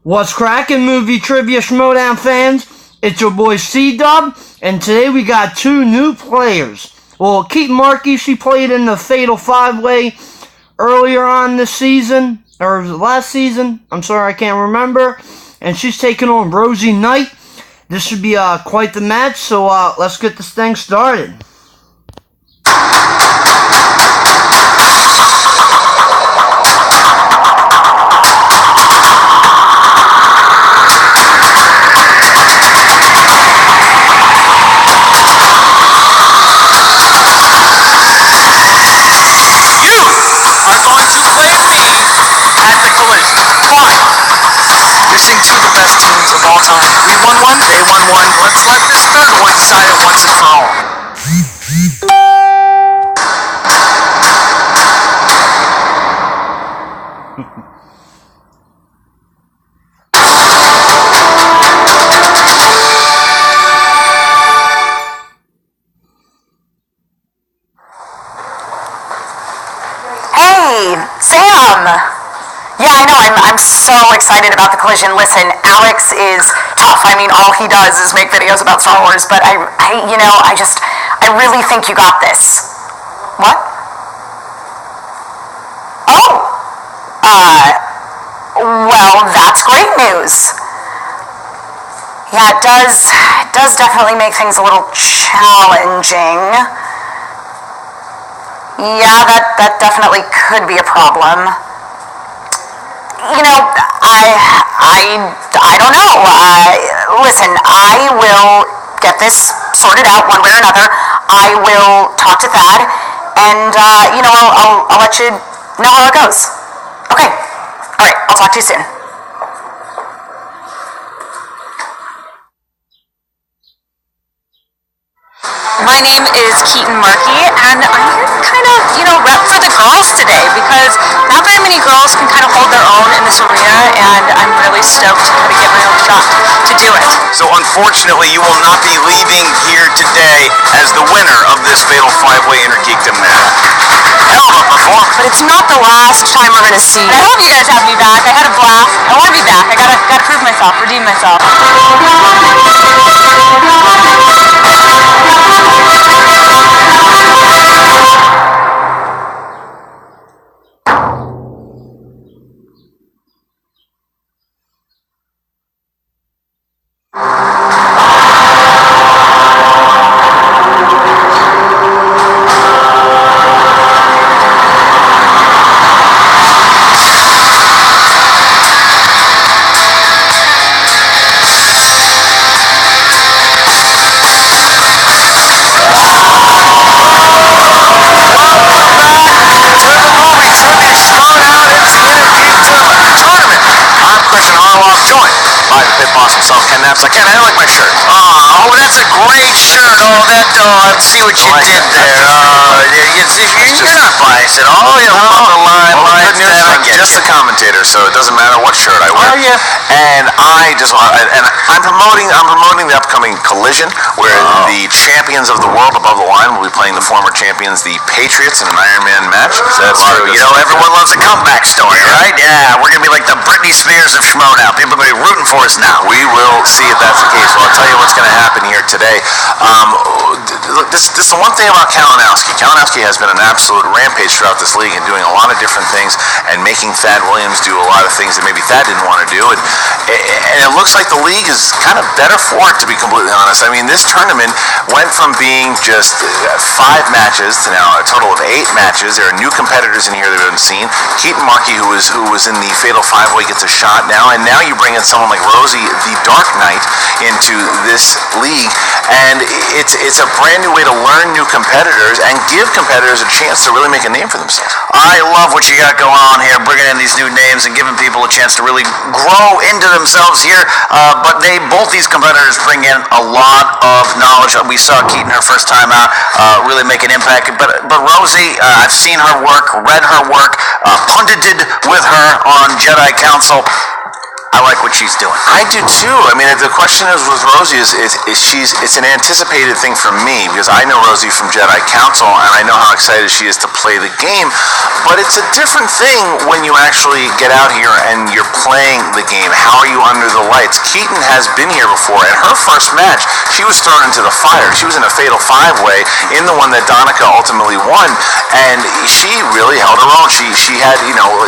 What's crackin', movie trivia Schmoedown fans? It's your boy C-Dub, and today we got two new players. Well, Keetin Marchi, she played in the Fatal 5-Way earlier on this season, or last season. I'm sorry, I can't remember. And she's taking on Rosie Knight. This should be quite the match, so let's get this thing started. Missing two of the best teams of all time. We won one, they won one. Let's let this third one decide it once and for all. Hey, Sam! Yeah, I know, I'm so excited about the collision. Listen, Alex is tough. I mean, all he does is make videos about Star Wars, but I really think you got this. What? Oh! Well, that's great news. Yeah, it does definitely make things a little challenging. Yeah, that definitely could be a problem. You know, I don't know. Listen, I will get this sorted out one way or another. I will talk to Thad, and I'll let you know how it goes. Okay. All right. I'll talk to you soon. My name is Keetin Marchi, and I'm here to kind of, rep for the girls today, because not very many girls can kind of hold their own in this arena, and I'm really stoked to kind of get my own shot to do it. So unfortunately, you will not be leaving here today as the winner of this Fatal 5-Way Intergeekdom match. Hell of a performance. But it's not the last time we're going to see. I hope you guys have me back. I had a blast. I want to be back. I gotta prove myself, redeem myself. I like my shirt. Oh, that's a great shirt. I see what you did there. You're not biased at all. You I'm just a commentator, so it doesn't matter what shirt I wear. And I'm promoting the upcoming collision, where the champions of the world above the line will be playing the former champions, the Patriots, in an Iron Man match. That's true. Everyone loves a comeback story, right? Yeah, we're gonna be like the Britney Spears of Schmoedown. People are gonna be rooting for us now. We will see if that's the case. Well, I'll tell you what's going to happen here today. This is the one thing about Kalinowski. Kalinowski has been an absolute rampage throughout this league and doing a lot of different things and making Thad Williams do a lot of things that maybe Thad didn't want to do. And it looks like the league is kind of better for it, to be completely honest. I mean, this tournament went from being just 5 matches to now a total of 8 matches. There are new competitors in here that we haven't seen. Keetin Marchi, who was in the Fatal 5-Way, gets a shot now. And now you bring in someone like Rosie, the Dark Knight, into this league. And it's a brand new way to learn new competitors and give competitors a chance to really make a name for themselves. I love what you got going on here, bringing in these new names and giving people a chance to really grow into themselves here. But both these competitors bring in a lot of knowledge. We saw Keetin her first time out really make an impact. But Rosie, I've seen her work, read her work, pundited with her on Jedi Council. I like what she's doing. I do too. I mean, the question is with Rosie is it's an anticipated thing for me because I know Rosie from Jedi Council and I know how excited she is to play the game. But it's a different thing when you actually get out here and you're playing the game. How are you under the lights? Keetin has been here before, and her first match, she was thrown into the fire. She was in a fatal five-way in the one that Donica ultimately won, and she really held her own. She had,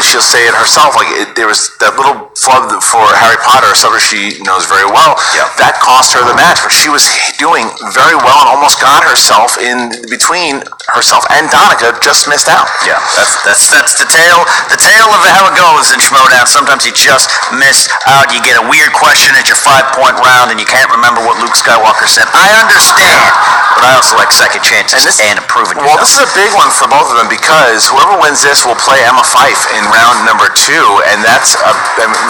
she'll say it herself, there was that little flub for Harry Potter, something she knows very well. Yep. That cost her the match, but she was doing very well and almost got herself in between herself and Donica, just missed out. Yeah, that's the tale of how it goes in Schmoedown. Sometimes you just miss out. You get a weird question at your 5-point round and you can't remember what Luke Skywalker said. I understand, but I also like second chances and improving yourself. Well, this is a big one for both of them because whoever wins this will play Emma Fife in round number 2, and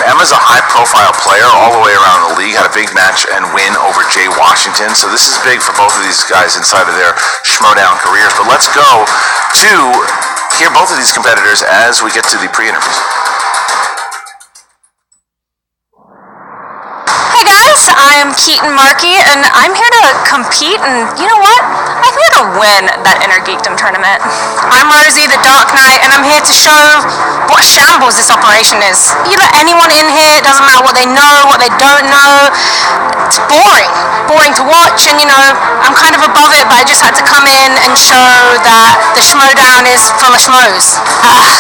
Emma's a high-profile player all the way around the league, had a big match and win over Jay Washington, so this is big for both of these guys inside of their Schmoedown careers. But let's go to hear both of these competitors as we get to the pre-interviews. Hey guys, I'm Keetin Marchi, and I'm here to compete, and you know what? I'm here to win that Inner Geekdom tournament. I'm Rosie, the Dark Knight, and I'm here to show what a shambles this operation is. You let anyone in here, it doesn't matter what they know, what they don't know. It's boring to watch, and I'm kind of above it, but I just had to come in and show that the Schmoedown is full of schmoes.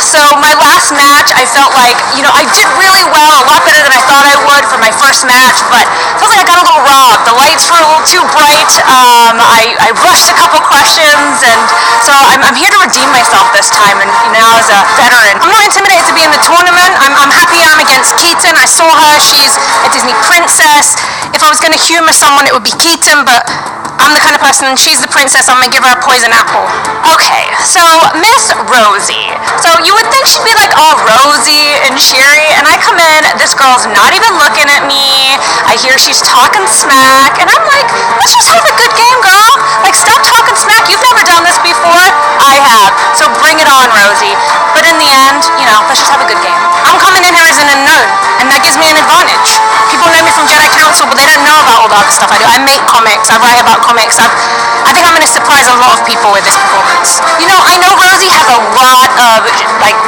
So my last match, I felt like, I did really well, a lot better than I thought I would for my first match, but I felt like I got a little robbed. The lights were a little too bright. I rushed a couple questions, and so I'm here to redeem myself this time, and now as a veteran. I'm not intimidated to be in the tournament. I'm happy I'm against Keetin. I saw her. She's a Disney princess. If I was going to humor someone, it would be Keetin, but I'm the kind of person, she's the princess, I'm going to give her a poison apple. Okay, so Miss Rosie. So you would think she'd be like all rosy and cheery, and I come in, this girl's not even looking at me. I hear she's talking smack, and I'm like, let's just have a good game, girl. Like, stop talking smack. You've never done this before. I have. So bring it on, Rosie. But in the end, let's just have a good game. I'm coming in here as an unknown, and that gives me an advantage. People know me from Jedi Council, but they don't know about all the other stuff I do. I make comics, I write about comics. I think I'm going to surprise a lot of people with this performance. I know Rosie has a lot of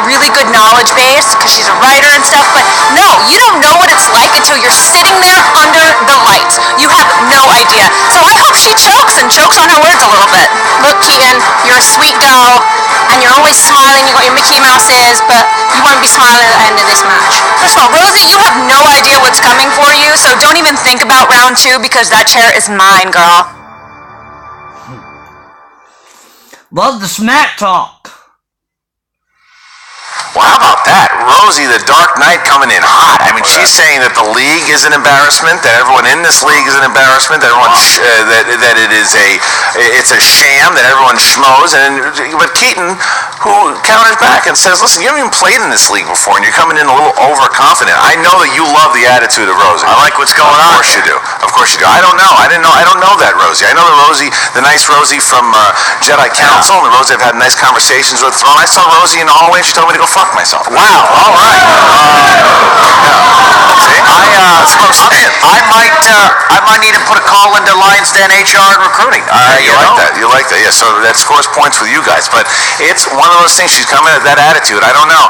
really good knowledge base because she's a writer and stuff, but no, you don't know what it's like until you're sitting there under the lights. You have no idea. So I hope she chokes on her words a little bit. Look, Keetin, you're a sweet girl, and you're always smiling. You got your Mickey Mouse ears, but you won't be smiling at the end of this match. First of all, Rosie, you have no idea what's coming for you, so don't even think about round 2 because that chair is mine, girl. Love the smack talk. Well, how about that? Rosie, the Dark Knight, coming in hot. I mean, she's saying that the league is an embarrassment, that everyone in this league is an embarrassment, that everyone that it's a sham, that everyone schmoes. But Keetin, who counters back and says, "Listen, you haven't even played in this league before, and you're coming in a little overconfident. I know that you love the attitude of Rosie. I like what's going on. Of course you do. Of course you do. I don't know. I don't know that Rosie. I know the Rosie, the nice Rosie from Jedi Council, and the Rosie I've had nice conversations with. I saw Rosie in the hallway, and she told me to go fuck myself. Wow, all right. See? I might need to put a call into Lions Den HR and recruiting. You like that. Yeah, so that scores points with you guys. But it's one of those things. She's coming at that attitude. I don't know.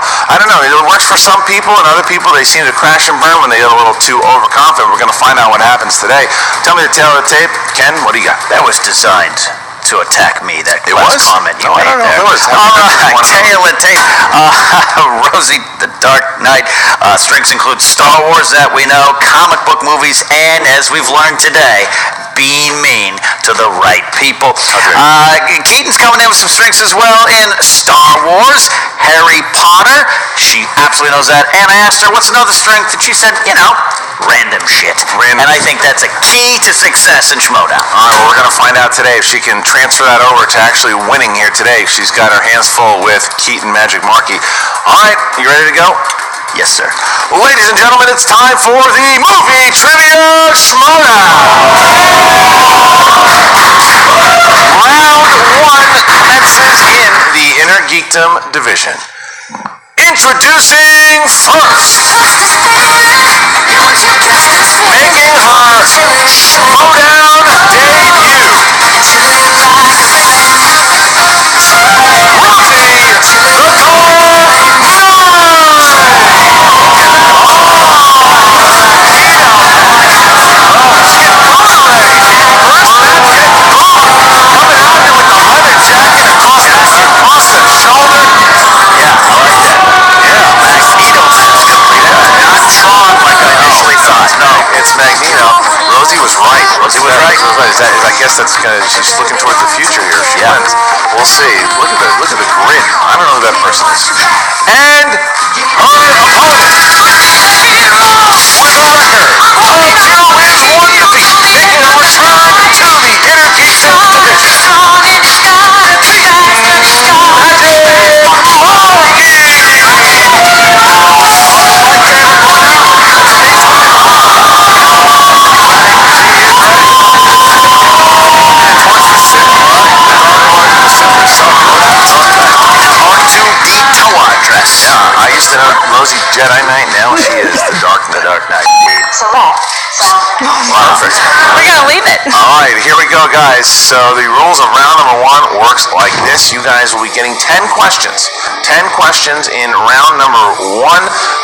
It works for some people, and other people, they seem to crash and burn when they get a little too overconfident. We're going to find out what happens today. Tell me the tale of the tape. Ken, what do you got? That was designed to attack me, that last comment you made I don't know there. if it was. All right, tail and tape. Rosie, the Dark Knight. Strengths include Star Wars, that we know, comic book movies, and as we've learned today, being mean to the right people. Keatin's coming in with some strengths as well in Star Wars, Harry Potter. She absolutely knows that. And I asked her, what's another strength? And she said, random shit. And I think that's a key to success in Schmoedown. All right, well, we're going to find out today if she can transfer that over to actually winning here today. She's got her hands full with Keetin Magic Marchi. All right, you ready to go? Yes, sir. Ladies and gentlemen, it's time for the Movie Trivia Schmoedown. Round 1 commences in the Inner Geekdom division. Introducing first, guess that's kind of, she's looking towards the future here. She wins. We'll see. Look at the grin. I don't know who that person is. And her opponent, without a curve, 2 wins, 1 defeat, making a return to the Inner Geekdom division. I used to know Rosie Jedi Knight, now she is the Dark Knight. Select. Perfect. We're gonna leave it. Alright, here we go, guys. So the rules of round number 1 works like this. You guys will be getting 10 questions. 10 questions in round number 1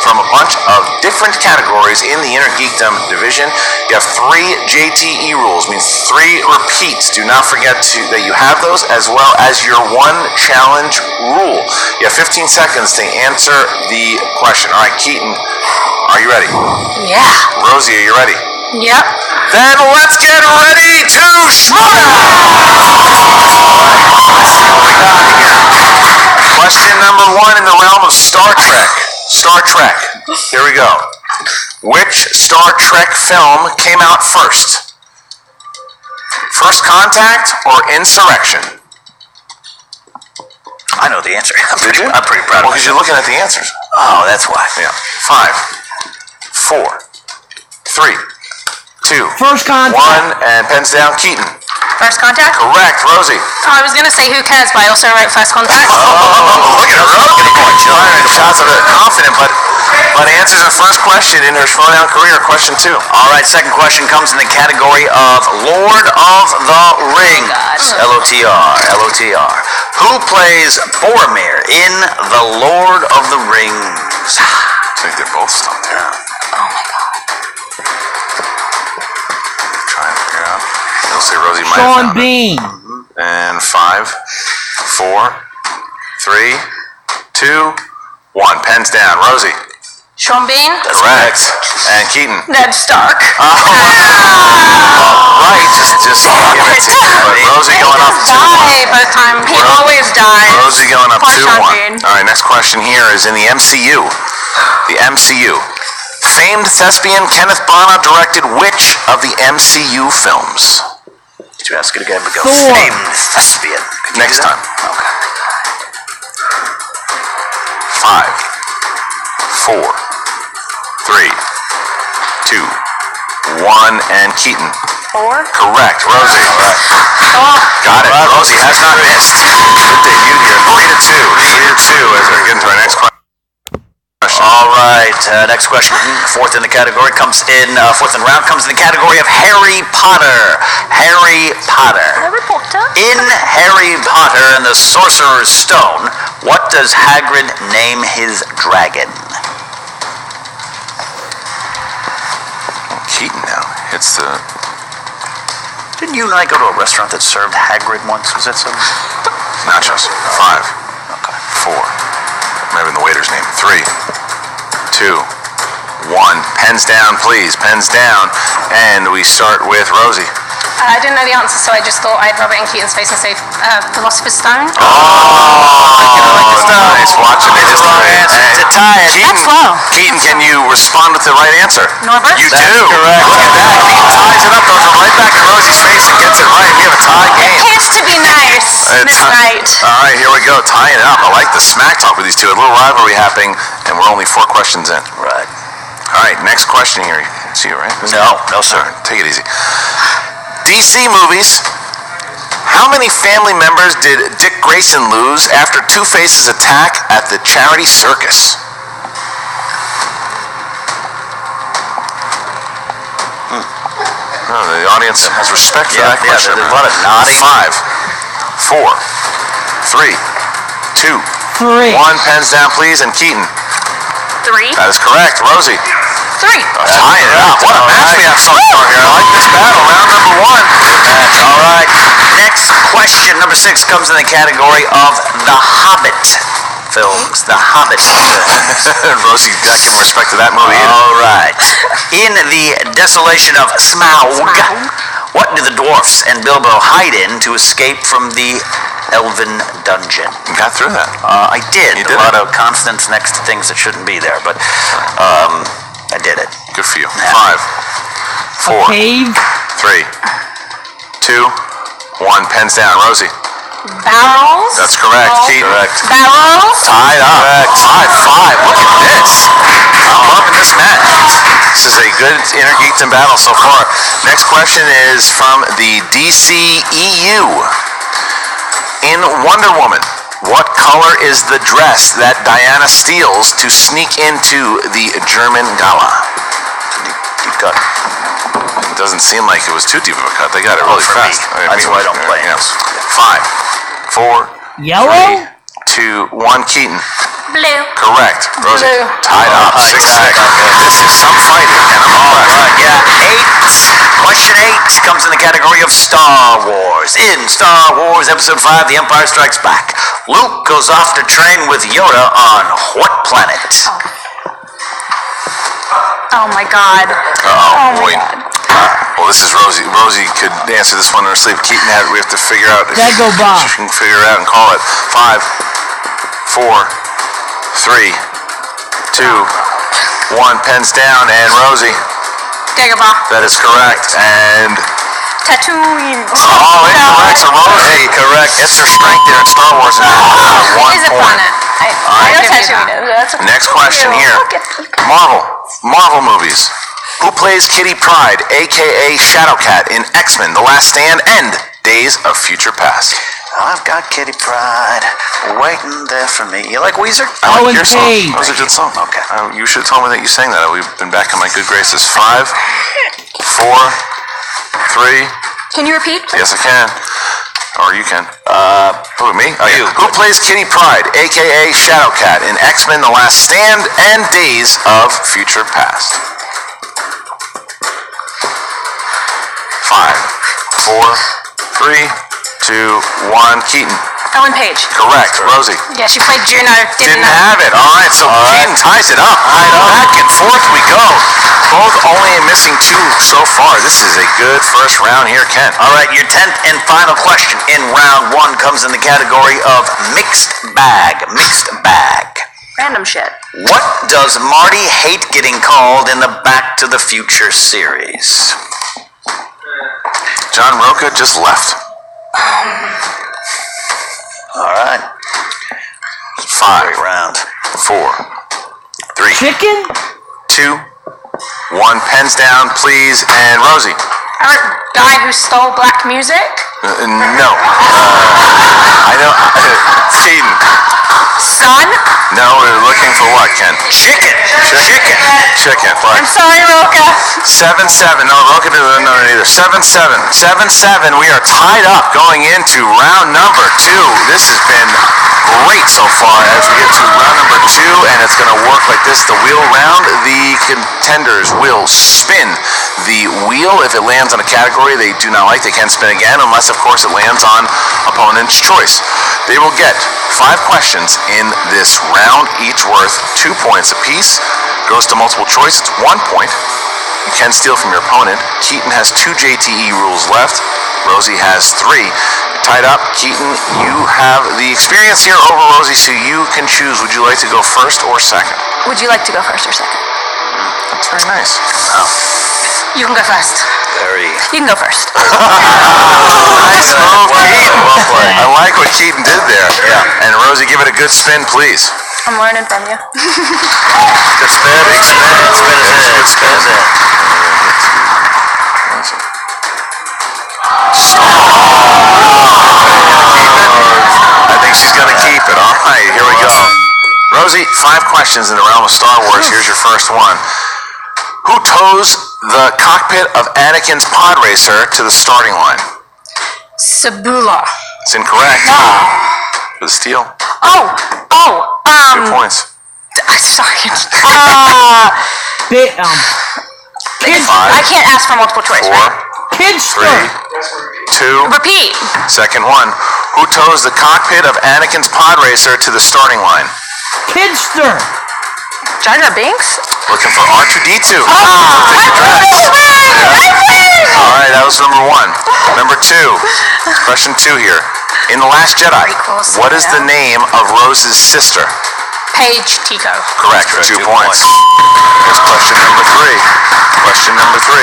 from a bunch of different categories in the Inner Geekdom division. You have 3 JTE rules, means 3 repeats. Do not forget that you have those, as well as your 1 challenge rule. You have 15 seconds to answer the question. Alright, Keetin, are you ready? Yeah. Rosie, are you ready? Yep. Then let's get ready to Schmoedown! Question number 1 in the realm of Star Trek. Star Trek. Here we go. Which Star Trek film came out first? First Contact or Insurrection? I know the answer. Did you? I'm pretty proud of Well, because you're looking at the answers. Oh, that's why. Yeah. 5, 4, 3, 2, First Contact. 1, and pens down. Keetin. First Contact? Correct. Rosie. Oh, I was gonna say Who Cares, but I also wrote First Contact. Oh, look at her. Look at the point. Shots of it. Confident, but answers her first question in her Schmoedown career. Question 2. All right, second question comes in the category of Lord of the Rings. L-O-T-R. Who plays Boromir in The Lord of the Rings? I think they're both stumped there. Oh my god. Trying to figure out. You'll see Rosie might have Sean found it. Bean. And 5, 4, 3, 2, 1. Pens down. Rosie. Sean Bean? Correct. And Keetin. Ned Stark. Right. Just give it to you. But Rosie going up 2-1. Die both times. He always dies. Rosie going up Poor Sean 2-1. Bean. All right, next question here is in the MCU. The MCU. Famed thespian Kenneth Branagh directed which of the MCU films? Did you ask it again? Go. Thor. Famed thespian. Could you Next do that? time. Okay. 5, 4, 3, 2, 1, and Keetin. 4? Correct. Rosie. Oh. Got it. Rosie has not missed. Good debut here. 3-2. 3-2 as we get into our next question. All right, next question, fourth in the category, comes in, fourth in the round, comes in the category of Harry Potter. Harry Potter. Harry Potter? In Harry Potter and the Sorcerer's Stone, what does Hagrid name his dragon? Keetin now hits the... Didn't you and I go to a restaurant that served Hagrid once? Was that some... Nachos. 5, 4. Maybe the waiter's name. 3, 2, 1. Pens down, please. Pens down. And we start with Rosie. I didn't know the answer, so I just thought I'd rub it in Keaton's face and say Philosopher's Stone. Nice. Watching it. Just wrong answer to tie it. Keetin, That's low. Keetin, can you respond with the right answer? Norbert? You That's do. correct. Look at that. Keetin ties it up, throws it right back in Rosie's face and gets it right. We have a tie game. Here's to be nice. Miss Knight. All right, here we go. Tying it up. I like the smack talk with these two. A little rivalry happening, and we're only 4 questions in. Right. All right, next question here. See you, right? No, sir. All right, take it easy. DC movies. How many family members did Dick Grayson lose after Two-Face's attack at the charity circus? Oh, the audience has respect for that question. There's a lot of nodding. 5, 4, 3, 2, 3. 1. Pens down, please. And Keetin. 3. That is correct. Rosie. 3. Tying it up. What a match we have so far here. I like this battle. Round number 1. All right. Next question, number 6, comes in the category of The Hobbit films. The Hobbit films. Rosie got giving respect to that movie. All right. In the Desolation of Smaug, What do the dwarfs and Bilbo hide in to escape from the elven dungeon? You got through that. I did. You A did lot it. of consonants next to things that shouldn't be there, but I did it. Good for you. Yeah. 5, 4, Cave. 3, 2, 1. Pens down. Rosie. Barrels. That's correct. Keetin. Correct. Barrels. Tied up. Correct. 5-5. Look at this. I'm loving this match. This is a good inner Keetin battle so far. Next question is from the DCEU. In Wonder Woman, what color is the dress that Diana steals to sneak into the German gala? Deep cut. It doesn't seem like it was too deep of a cut. They got it really For me. fast. That's why I don't play Yeah. this. 5, 4, Yellow. 3, 2, 1. Keetin. Blue. Correct. Rosie. Blue. Tied up. 6-6. This is some fighting, and I'm impressed. Yeah, 8. Question 8 comes in the category of Star Wars. In Star Wars Episode 5, The Empire Strikes Back, Luke goes off to train with Yoda on what planet? Oh my God. Oh, boy. my God. Well, this is Rosie. Rosie could answer this one in her sleep. Keetin had. We have to figure out. If Dagobah. she can figure it out and call it. 5, 4, 3, 2, 1. Pens down, and Rosie. Dagobah. That is correct. And Tatooine. oh, incorrect. So Rosie, correct. It's her strength there in Star Wars. And 1 Is a point. planet. I know Tatooine is. That's okay. Next question here. Marvel movies. Who plays Kitty Pryde, aka Shadowcat, in X-Men: The Last Stand and Days of Future Past? I've got Kitty Pryde waiting there for me. You like Weezer? I like Owen your song. Page. That was a good song. Okay. You should have told me that you sang that. We've been back in my good graces. 5, 4, 3. Can you repeat, please? Yes, I can. Or you can. Who, me? Oh, You. yeah. Who plays Kitty Pryde, aka Shadowcat, in X-Men: The Last Stand and Days of Future Past? 5, 4, 3, 2, 1. Keetin. Ellen Page. Correct. Rosie. Yeah, she played Juno. Didn't have it. All right, so Keetin ties it up. Back and forth we go. Both only missing 2 so far. This is a good first round here, Ken. All right, your 10th and final question in round 1 comes in the category of mixed bag. Mixed bag. Random shit. What does Marty hate getting called in the Back to the Future series? John Roca just left. All right. 5, Round. 4, 3, Chicken. 2, 1. Pens down, please. And Rosie. Guy who stole black music. No. I know. Keaton. Son. No, we're looking for what, Ken? Chicken. Chicken. What? I'm sorry, Roka. 7-7. No, Roca didn't know it either. 7-7. 7-7. We are tied up going into round number 2. This has been great so far as we get to round number 2, and it's going to work like this. The wheel round, the contenders will spin the wheel. If it lands on a category they do not like, they can spin again, unless, of course, it lands on opponent's choice. They will get 5 questions in this round, each worth 2 points apiece. Goes to multiple choice, it's 1 point. You can steal from your opponent. Keetin has 2 JTE rules left. Rosie has 3. Tied up. Keetin, you have the experience here over Rosie, so you can choose. Would you like to go first or second? Would you like to go first or second? That's very nice. You can go first. Very. You can go first. Nice move, Keetin. Well played. I like what Keetin did there. Yeah. And Rosie, give it a good spin, please. I'm learning from you. Good spin. Big spin. Good spin. I think she's going to keep it. All right, here we go. Rosie, 5 questions in the realm of Star Wars. Here's your first one. Who tows the cockpit of Anakin's pod racer to the starting line? Sabula. It's incorrect. For the steal. Good points. Sorry. Bit. I can't ask for multiple choice, 4, right? Kidster. 3, 2. Repeat. Second one. Who tows the cockpit of Anakin's pod racer to the starting line? Kidster. Jar Jar Binks? Looking for R2-D2. All right, that that was number 1. Number 2. Question 2 here. In The Last Jedi, what is the name of Rose's sister? Paige Tico. Correct. 2 points. Here's question number 3. Question number 3.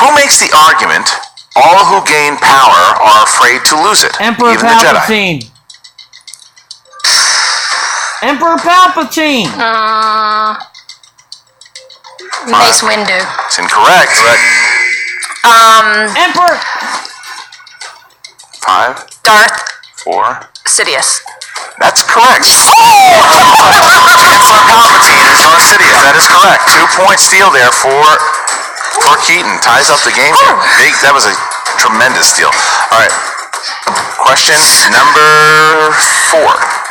Who makes the argument, all who gain power are afraid to lose it, Emperor even the Jedi? Palpatine. Emperor Palpatine. Mace Windu. It's incorrect. Emperor. 5, Darth 4. Sidious. That's correct. Emperor Palpatine is Darth Sidious. That is correct. 2 point steal there for Keetin. Ties up the game here. That was a tremendous steal. All right. Question number 4.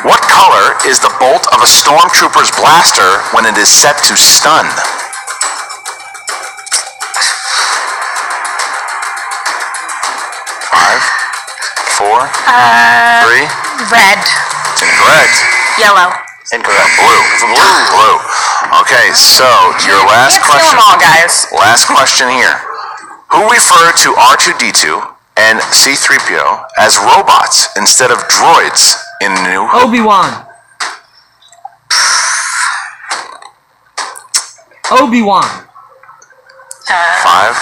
What color is the bolt of a stormtrooper's blaster when it is set to stun? 5, 4, 3. Red. It's incorrect. Yellow. Incorrect. Blue. Okay, so your last Can't steal question. them all, guys. Last question here. Who referred to R2-D2 and C-3PO as robots instead of droids in New Hope? Obi-Wan. Obi-Wan. 5,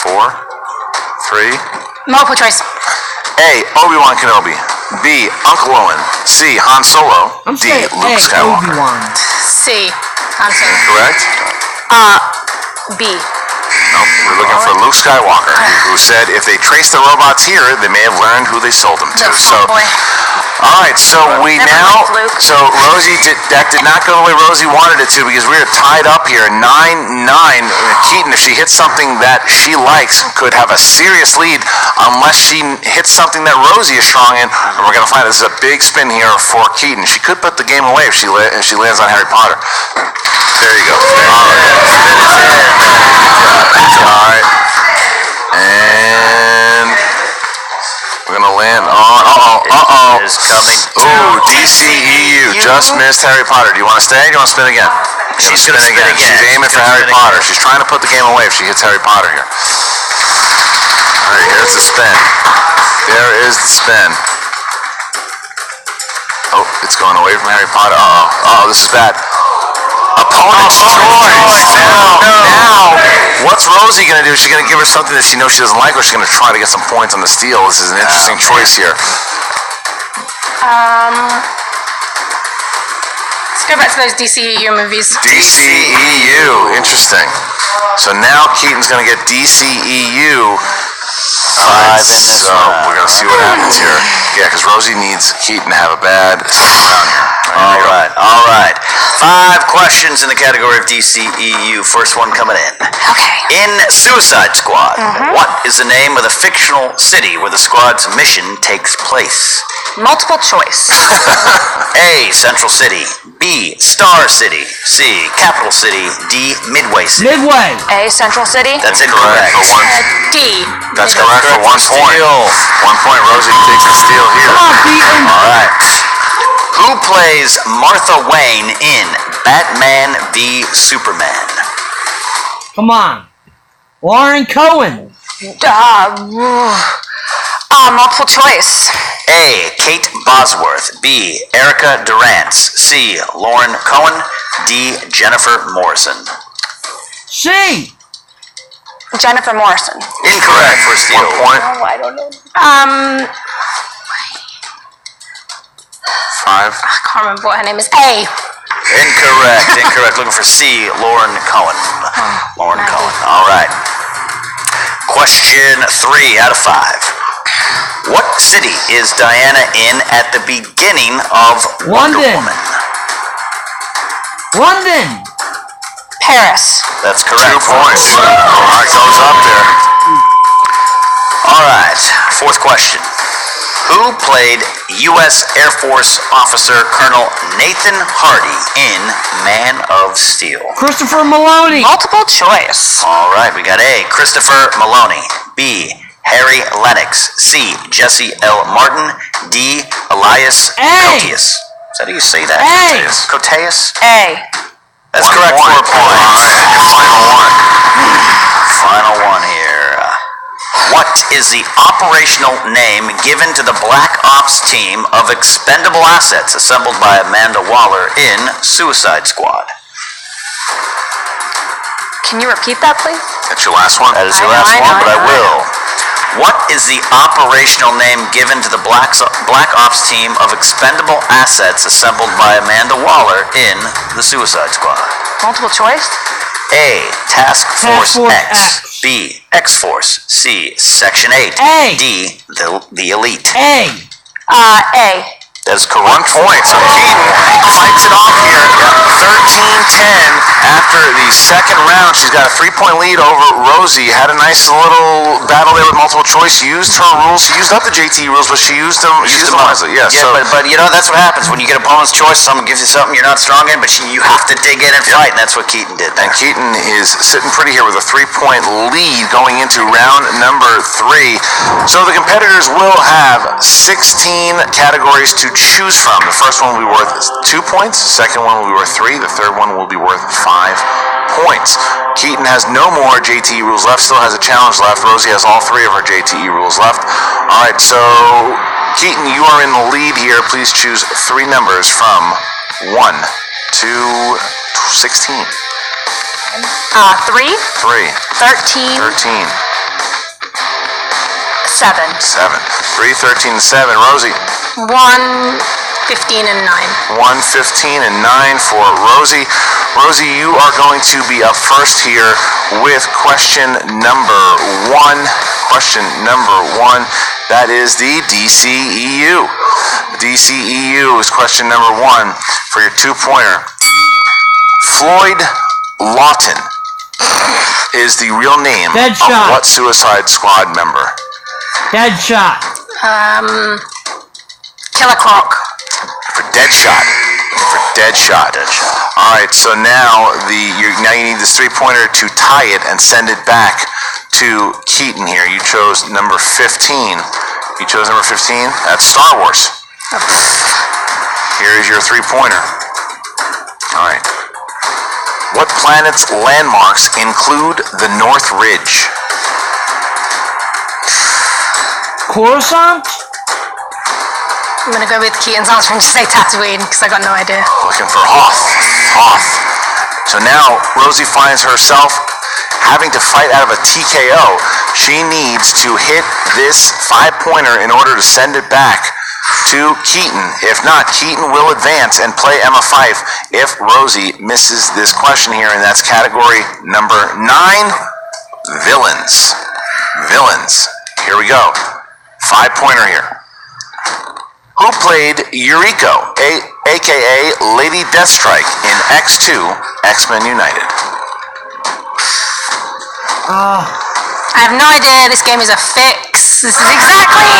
4, 3. Multiple choice. A. Obi-Wan Kenobi. B. Uncle Owen. C. Han Solo. I'm D. saying Luke Skywalker. Obi-Wan. C. Han Solo. Correct? B. Nope. We're looking for Luke Skywalker, who said if they trace the robots here, they may have learned who they sold them to. So, boy. all right. So we Never now. liked Luke. So Rosie that did not go the way Rosie wanted it to because we are tied up here, 9-9. Keetin, if she hits something that she likes, could have a serious lead unless she hits something that Rosie is strong in. And we're gonna find this is a big spin here for Keetin. She could put the game away if she lands on Harry Potter. There you go. All right. And we're gonna land on. Is coming. Ooh, DCEU just missed Harry Potter. Do you want to stay? Or do you want to spin again? She's gonna spin again. She's aiming for Harry Potter. She's trying to put the game away if she hits Harry Potter here. All right, here's the spin. There is the spin. Oh, it's going away from Harry Potter. Uh-oh, this is bad. Opponent's choice. Now, what's Rosie going to do? Is she going to give her something that she knows she doesn't like, or is she going to try to get some points on the steal? This is an interesting choice here. Let's go back to those DCEU movies. DCEU. Interesting. So now Keaton's going to get DCEU. 5 in this so one. we're going to see what happens here. Yeah, because Rosie needs Keaton to have a bad second round here. All right. 5 questions in the category of DCEU. First one coming in. Okay. In Suicide Squad, what is the name of the fictional city where the squad's mission takes place? Multiple choice. A. Central City. B. Star City. C. Capital City. D. Midway City. Midway. A. Central City. That's Correct. incorrect. For one, D. that's correct for 1 point. Steal. 1 point. Rosie takes the steal here. Come on, Keaton. All right. Who plays Martha Wayne in Batman v Superman? Come on. Lauren Cohen. Multiple choice. A. Kate Bosworth. B. Erica Durance. C. Lauren Cohen. D. Jennifer Morrison. C. Jennifer Morrison. Incorrect for steal. 1 point. Oh, I don't know. 5. I can't remember what her name is. A. Incorrect. Looking for C. Lauren Cohen. Lauren Cohen. All right. Question 3 out of 5. What city is Diana in at the beginning of Wonder London. Woman? London. Paris. That's correct. 2 points. All right, goes up there. All right. 4th question. Who played U.S. Air Force Officer Colonel Nathan Hardy in Man of Steel? Christopher Maloney. Multiple choice. All right, we got A. Christopher Maloney. B. Harry Lennox. C. Jesse L. Martin. D. Elias A. Koteas. Is that how you say that? A. Koteas? A. That's 1 correct. point. 4 points. All right, final one. Final one here. is the operational name given to the Black Ops team of expendable assets assembled by Amanda Waller in Suicide Squad? Can you repeat that, please? That's your last one? That is your last one, but I will. What is the operational name given to the Black Ops team of expendable assets assembled by Amanda Waller in the Suicide Squad? Multiple choice? A. Task Force Force X. X. B. X-Force. C. Section 8. A. D. The Elite. A. A. That's 1 correct. point. So Keetin fights it off here. 13-10 after the second round. She's got a 3-point lead over Rosie. Had a nice little battle there with multiple choice. She used her rules. She used up the JT rules, but she used them wisely. Yeah, so but you know, that's what happens when you get a bonus choice. Someone gives you something you're not strong in, but you have to dig in and fight, and that's what Keetin did there. and Keetin is sitting pretty here with a 3-point lead going into round number 3. So the competitors will have 16 categories to choose from. The first one will be worth 2 points. The second one will be worth 3. The third one will be worth 5 points. Keetin has no more JTE rules left, still has a challenge left. Rosie has all 3 of her JTE rules left. All right, so Keetin, you are in the lead here. Please choose 3 numbers from 1 to 16. 3, 3, 13, 13, 7. 7. 3, 13, 7. Rosie. 1, 15, and 9. 1, 15, and 9 for Rosie. Rosie, you are going to be up first here with question number 1. Question number 1. That is the DCEU. DCEU is question number 1 for your 2-pointer. Floyd Lawton is the real name Deadshot. of what Suicide Squad member? Deadshot. Killer Croc. For Deadshot. For Deadshot. All right, so now you need this 3-pointer to tie it and send it back to Keetin here. You chose number 15. You chose number 15? That's Star Wars. Here is your 3-pointer. All right. What planet's landmarks include the North Ridge? Coruscant? I'm gonna go with Keaton's answer and just say Tatooine because I got no idea. Looking for Hoth. Hoth. So now Rosie finds herself having to fight out of a TKO. She needs to hit this 5-pointer in order to send it back to Keetin. If not, Keetin will advance and play Emma Fife if Rosie misses this question here, and that's category number 9, villains. Villains. Here we go. 5-pointer here. Who played Yuriko, aka Lady Deathstrike, in X2, X-Men United? I have no idea. This game is a fix. This is exactly.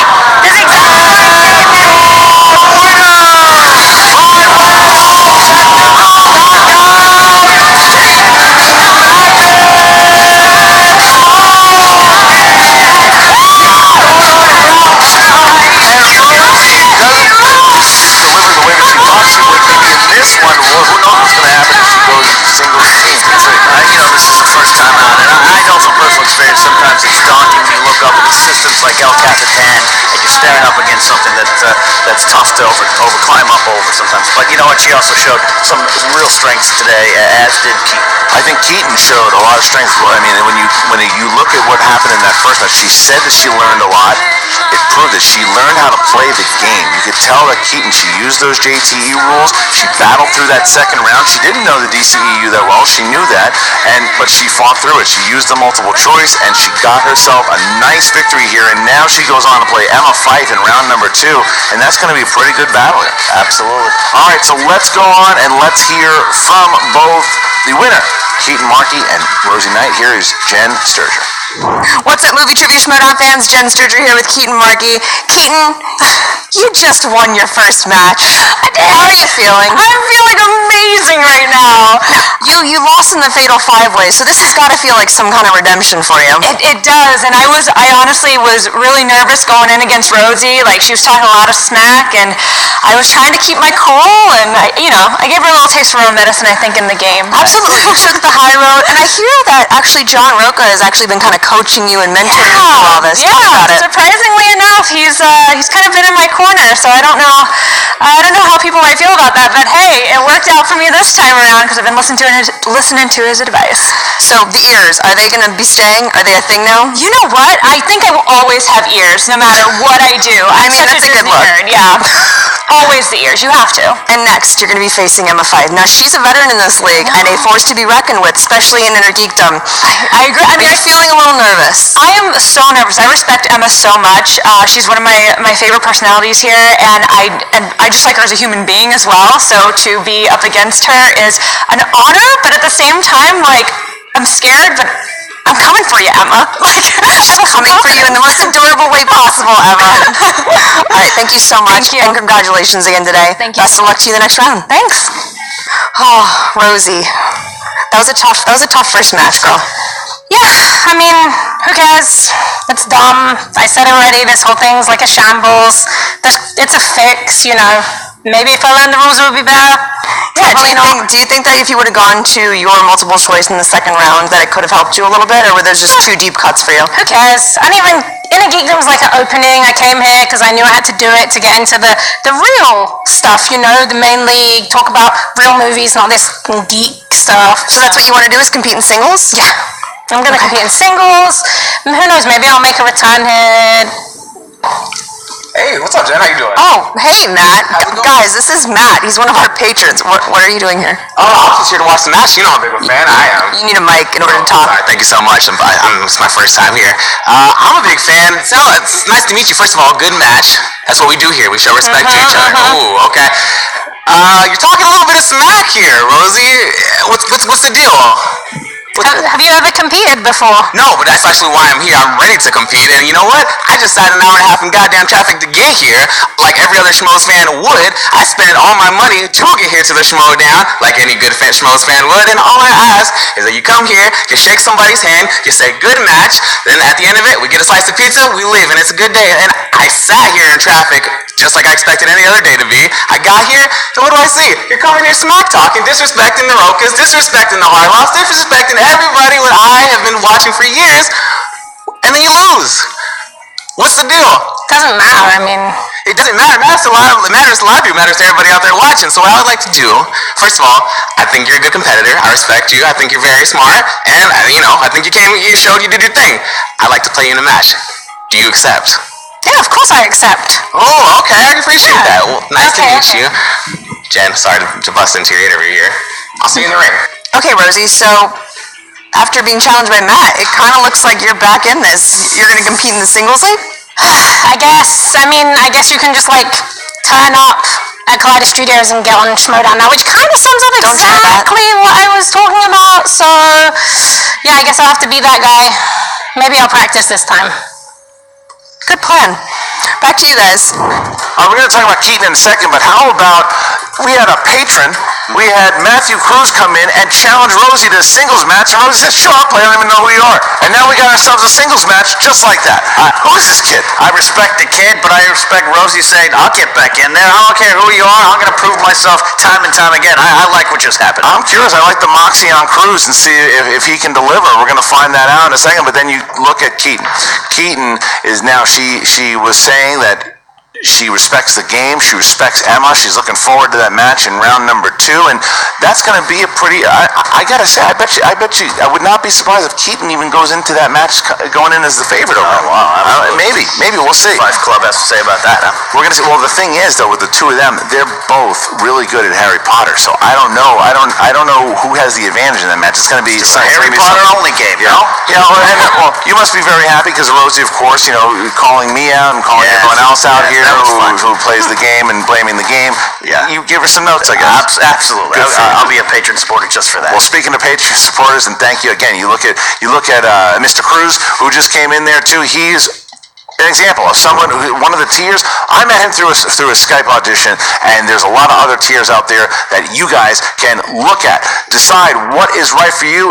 This one, who knows what's going to happen if she goes single team? This is the first time out, and I know from personal experience, sometimes it's daunting when you look up at systems like El Capitan, and you're staring up against something that's tough to climb up over sometimes. But you know what? She also showed some real strengths today, as did Keetin. I think Keetin showed a lot of strength. I mean, when you look at what happened in that first match, she said that she learned a lot. It proved that she learned how to play the game. You could tell that Keetin, she used those JTE rules. She battled through that second round. She didn't know the DCEU that well. She knew that, but she fought through it. She used the multiple choice, and she got herself a nice victory here. And now she goes on to play Emma Fife in round number 2, and that's going to be a pretty good battle here. Absolutely. All right, so let's go on and let's hear from both the winner, Keetin Marchi, and Rosie Knight. Here is Jen Sturger. What's up, Movie Trivia Schmoedown fans? Jen Sturger here with Keetin Marchi. Keetin, you just won your first match. How are you feeling? I'm feeling amazing right now. You lost in the Fatal 5-Way, so this has got to feel like some kind of redemption for you. It does, and I honestly was really nervous going in against Rosie. Like, she was talking a lot of smack, and I was trying to keep my cool, and I gave her a little taste of her own medicine, I think, in the game. Absolutely, you took the high road, and I hear that actually John Roca has actually been kind of coaching you and mentoring you through all this. Talk about it. Surprisingly enough, he's kind of been in my corner, so I don't know how people might feel about that, but hey, it worked out for me this time around because I've been listening to his advice. So the ears, are they going to be staying? Are they a thing now? You know what? I think I will always have ears, no matter what I do. I'm mean, such that's a good Disney look. nerd, yeah. Always the ears, you have to. And next, you're going to be facing Emma Fyffe. Now, she's a veteran in this league and a force to be reckoned with, especially in Inner Geekdom. I agree. I mean, Are you feeling a little nervous? I am so nervous. I respect Emma so much. She's one of my favorite personalities here, and I just like her as a human being as well. So to be up against her is an honor, but at the same time, like, I'm scared, but I'm coming for you, Emma. I'm coming for you in the most adorable way possible, Emma. All right, thank you so much. Thank you. And congratulations again today. Thank you. Best of luck to you in the next round. Thanks. Oh, Rosie. That was a tough first match, girl. Yeah, I mean, who cares? It's dumb. I said already, this whole thing's like a shambles. It's a fix, you know. Maybe if I learned the rules, it would be better. Yeah, Probably not. do you think that if you would have gone to your multiple choice in the second round, that it could have helped you a little bit, or were those just too deep cuts for you? Who cares? I didn't even... Inner Geekdom was like an opening. I came here because I knew I had to do it to get into the real stuff, you know, the main league, talk about real movies, not this geek stuff. So that's what you want to do, is compete in singles? Yeah. I'm going to compete in singles. Who knows, maybe I'll make a return here. Hey, what's up, Jen? How you doing? Oh, hey, Matt. Guys, this is Matt. He's one of our patrons. What are you doing here? Oh, I'm just here to watch the match. You know how big of a fan I am. You need a mic in order to talk. All right, thank you so much. It's my first time here. I'm a big fan. So it's nice to meet you. First of all, good match. That's what we do here. We show respect to each other. Ooh, okay. You're talking a little bit of smack here, Rosie. What's the deal? Have you ever competed before? No, but that's actually why I'm here. I'm ready to compete, and you know what? I just sat an hour and a half in goddamn traffic to get here, like every other Schmoes fan would. I spent all my money to get here to the Schmoedown, like any good Schmoes fan would, and all I ask is that you come here, you shake somebody's hand, you say good match, then at the end of it, we get a slice of pizza, we leave, and it's a good day. And I sat here in traffic just like I expected any other day to be. I got here, so what do I see? You're coming here smack talking, disrespecting the Rokas, disrespecting the Harloffs, disrespecting everybody what I have been watching for years, and then you lose. What's the deal? Doesn't matter, I mean... It doesn't matter. It matters to a lot of you. It matters to everybody out there watching. So what I would like to do, first of all, I think you're a good competitor. I respect you. I think you're very smart, and I think you showed you did your thing. I'd like to play you in a match. Do you accept? Yeah, of course I accept. Oh, okay. I appreciate that. Well, nice to meet Okay. you. Jen, sorry to bust into your interview here. I'll see you in the ring. Okay, Rosie, so after being challenged by Matt, it kind of looks like you're back in this. You're going to compete in the singles league? I guess you can just, like, turn up at Collider Studios and get on Schmoedown now, which kind of sums up Don't try that. exactly what I was talking about. So, yeah, I guess I'll have to be that guy. Maybe I'll practice this time. Good plan. Back to you guys. We're going to talk about Keetin in a second, but how about we had a patron. We had Matthew Cruz come in and challenge Rosie to a singles match, and Rosie said, sure, I'll play. I don't even know who you are. And now we got ourselves a singles match just like that. Who is this kid? I respect the kid, but I respect Rosie saying, I'll get back in there. I don't care who you are. I'm going to prove myself time and time again. I like what just happened. I'm curious. I like the moxie on Cruz and see if he can deliver. We're going to find that out in a second, but then you look at Keetin. Keetin is now, she was saying that she respects the game. She respects Emma. She's looking forward to that match in round number 2, and that's going to be a pretty. I gotta say, I bet you, I would not be surprised if Keetin even goes into that match going in as the favorite over. Oh, wow. Maybe we'll see. Five Club has to say about that, huh? We're gonna see. Well, the thing is, though, with the two of them, they're both really good at Harry Potter. So I don't know. I don't know who has the advantage in that match. It's gonna be It's a Harry Potter only game, you know? Yeah. Well, you must be very happy because Rosie, of course, calling me out and calling everyone else out here who plays the game and blaming the game. Yeah. You give her some notes, I guess. Absolutely. Good for you. I'll be a patron supporter just for that. Well, speaking of patron supporters, and thank you again. You look at Mr. Cruz, who just came in there too. He's an example of someone who, one of the tiers. I met him through a Skype audition, and there's a lot of other tiers out there that you guys can look at. Decide what is right for you.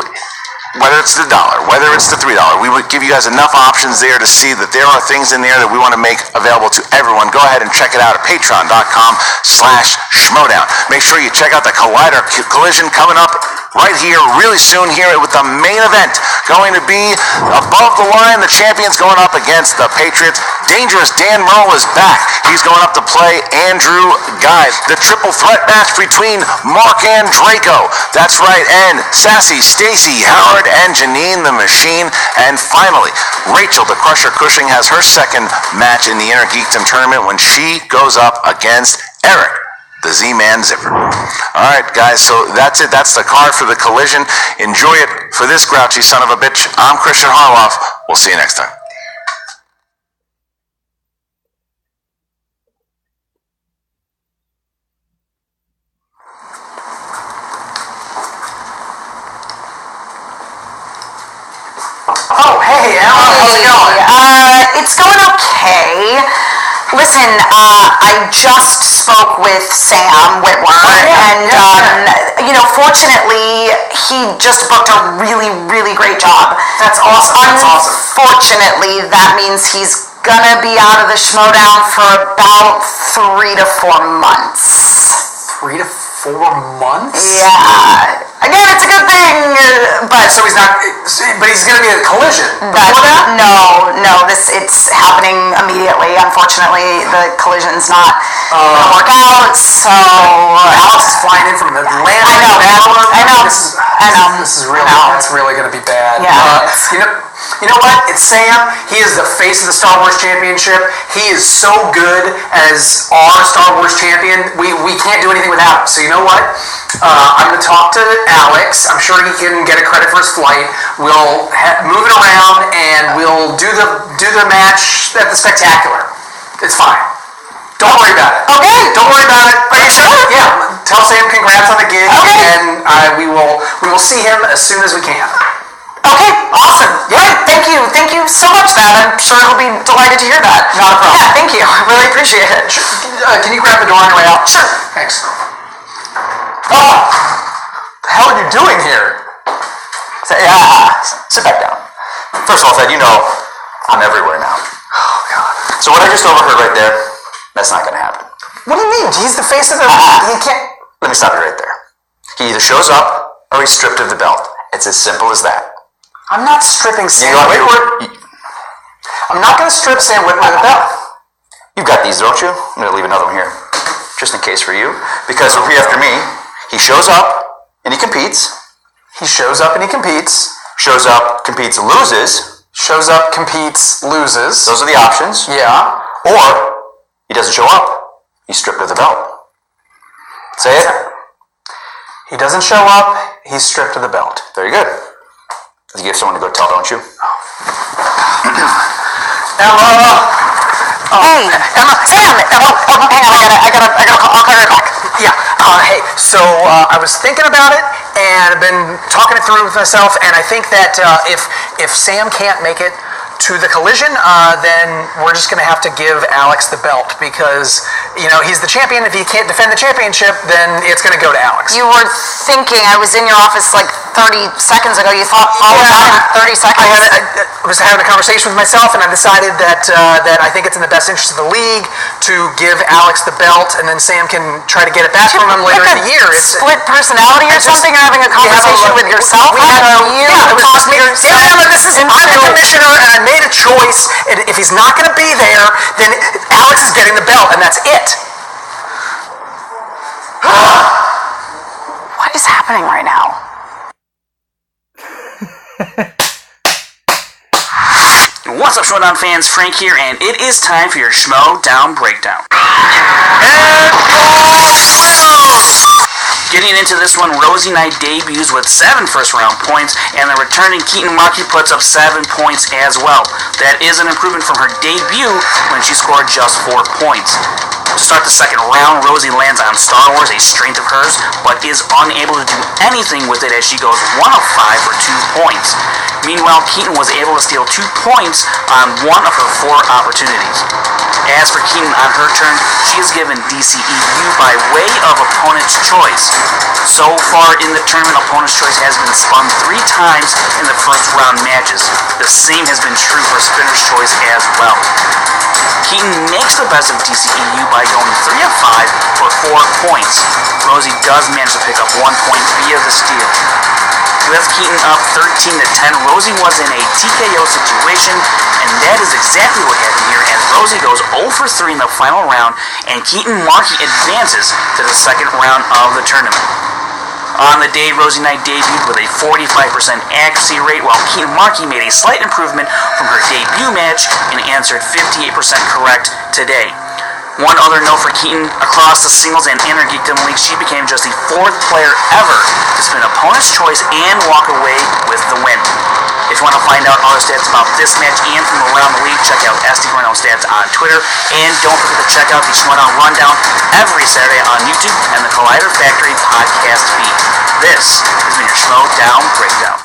Whether it's the $1, whether it's the $3, we would give you guys enough options there to see that there are things in there that we want to make available to everyone. Go ahead and check it out at patreon.com/Schmoedown. Make sure you check out the Collision coming up right here really soon here with the main event going to be above the line. The champions going up against the Patriots. Dangerous Dan Merle is back. He's going up to play Andrew Guy. The triple threat match between Mark and Draco. That's right, and Sassy, Stacy, Howard, and Janine the Machine. And finally, Rachel the Crusher Cushing has her second match in the Inner Geekdom tournament when she goes up against Eric, the Z-Man Zipper. All right, guys, so that's it. That's the card for the collision. Enjoy it for this grouchy son of a bitch. I'm Christian Harloff. We'll see you next time. Oh, hey, Alan, how's it going? It's going okay. Listen, I just spoke with Sam Whitwer, and, fortunately, he just booked a really, really great job. That's awesome. Unfortunately, that means he's gonna be out of the Schmoedown for about 3 to 4 months. 3 to 4 months? Yeah. Again, it's a good thing, but... So he's not... But he's going to be in a collision before that? No, it's happening immediately. Unfortunately, the collision's not going to work out, so... Alex is flying in from Atlanta. I know. This is really... That's really going to be bad. Yeah. You know what? It's Sam. He is the face of the Star Wars Championship. He is so good as our Star Wars champion. We can't do anything without him. So you know what? I'm going to talk to Alex. I'm sure he can get a credit for his flight. We'll move it around and we'll do the match at the Spectacular. It's fine. Don't worry about it. Okay. Don't worry about it. Are you sure? Yeah. Tell Sam congrats on the gig, and we will see him as soon as we can. Okay, awesome. Yeah, thank you so much, Dad. I'm sure he'll be delighted to hear that. Not a problem. Yeah, thank you. I really appreciate it. Can you grab the door on your way out? Sure. Thanks. Oh, the hell are you doing here? Sit back down. First of all, Ted, you know I'm everywhere now. Oh, God. So what I just overheard right there, that's not going to happen. What do you mean? He's the face of the... He can't... Let me stop you right there. He either shows up or he's stripped of the belt. It's as simple as that. I'm not stripping Sam Whitwer. I'm not going to strip Sam Whitwer of the belt. You've got these, don't you? I'm going to leave another one here, just in case for you. Because repeat after me. He shows up and he competes. He shows up and he competes. Shows up, competes, loses. Shows up, competes, loses. Those are the options. Yeah. Or he doesn't show up. He's stripped of the belt. Say it. He doesn't show up. He's stripped of the belt. Very good. You have someone to go tell, don't you? Emma. Hey, Emma, Sam. Hang on, I gotta call. I'll call her back. Yeah. Hey. So I was thinking about it, and I've been talking it through with myself, and I think that if Sam can't make it to the collision, then we're just going to have to give Alex the belt because, he's the champion. If he can't defend the championship, then it's going to go to Alex. You were thinking, I was in your office like 30 seconds ago. You thought all of that in 30 seconds? I was having a conversation with myself, and I decided that I think it's in the best interest of the league to give Alex the belt, and then Sam can try to get it back from him later in the year. Split personality or something? You're having a conversation with yourself? I'm the commissioner, and I made a choice. And if he's not going to be there, then Alex is getting the belt, and that's it. What is happening right now? What's up, Schmoedown fans? Frank here, and it is time for your Schmoedown breakdown. Getting into this one, Rosie Knight debuts with 7 first-round points, and the returning Keetin Marchi puts up 7 points as well. That is an improvement from her debut when she scored just 4 points. To start the second round, Rosie lands on Star Wars, a strength of hers, but is unable to do anything with it as she goes 1 of 5 for 2 points. Meanwhile, Keetin was able to steal 2 points on 1 of her 4 opportunities. As for Keetin on her turn, she is given DCEU by way of opponent's choice. So far in the tournament, opponent's choice has been spun 3 times in the first round matches. The same has been true for Spinner's Choice as well. Keetin makes the best of DCEU by going 3 of 5 for 4 points. Rosie does manage to pick up 1 point via the steal. With Keetin up 13 to 10, Rosie was in a TKO situation, and that is exactly what happened here as Rosie goes 0 for 3 in the final round, and Keetin Marchi advances to the second round of the tournament. On the day, Rosie Knight debuted with a 45% accuracy rate, while Keetin Marchi made a slight improvement from her debut match and answered 58% correct today. One other note for Keetin, across the singles and intergeekdom league, she became just the 4th player ever to spin opponent's choice and walk away with the win. If you want to find out other stats about this match and from around the league, check out SD Cornell Stats on Twitter, and don't forget to check out the Schmoedown Rundown every Saturday on YouTube and the Collider Factory podcast feed. This has been your Schmoedown Breakdown.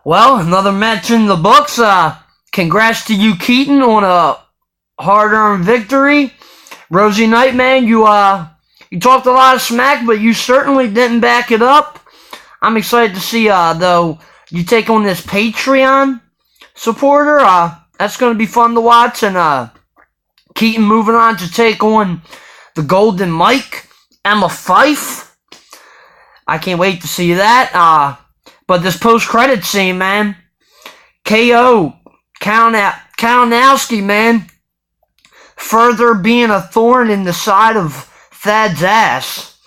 Well, another match in the books. Congrats to you, Keetin, on a hard-earned victory. Rosie Knight, man, you talked a lot of smack, but you certainly didn't back it up. I'm excited to see, though, you take on this Patreon supporter. That's going to be fun to watch. And Keetin moving on to take on the Golden Mike, Emma Fife. I can't wait to see that. But this post-credit scene, man, KO, Kalinowski, man, further being a thorn in the side of Thad's ass.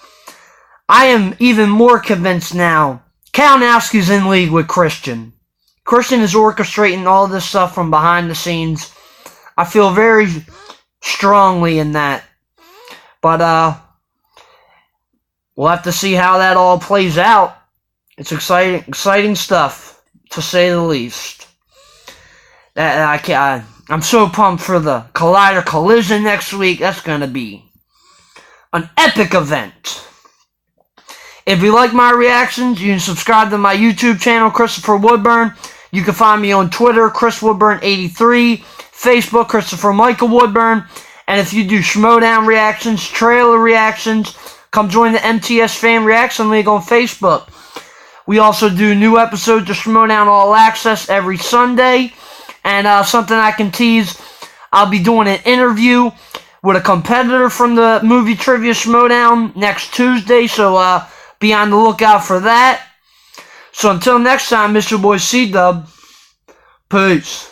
I am even more convinced now. Kalinowski's in league with Christian. Christian is orchestrating all this stuff from behind the scenes. I feel very strongly in that. But, we'll have to see how that all plays out. It's exciting stuff, to say the least. I'm so pumped for the Collider Collision next week. That's going to be an epic event. If you like my reactions, you can subscribe to my YouTube channel, Christopher Woodburn. You can find me on Twitter, ChrisWoodburn83, Facebook, Christopher Michael Woodburn. And if you do Schmoedown reactions, trailer reactions, come join the MTS Fan Reaction League on Facebook. We also do new episodes of Schmoedown All Access every Sunday. And something I can tease, I'll be doing an interview with a competitor from the movie Trivia Schmoedown next Tuesday. So be on the lookout for that. So until next time, Mr. Boy C-Dub. Peace.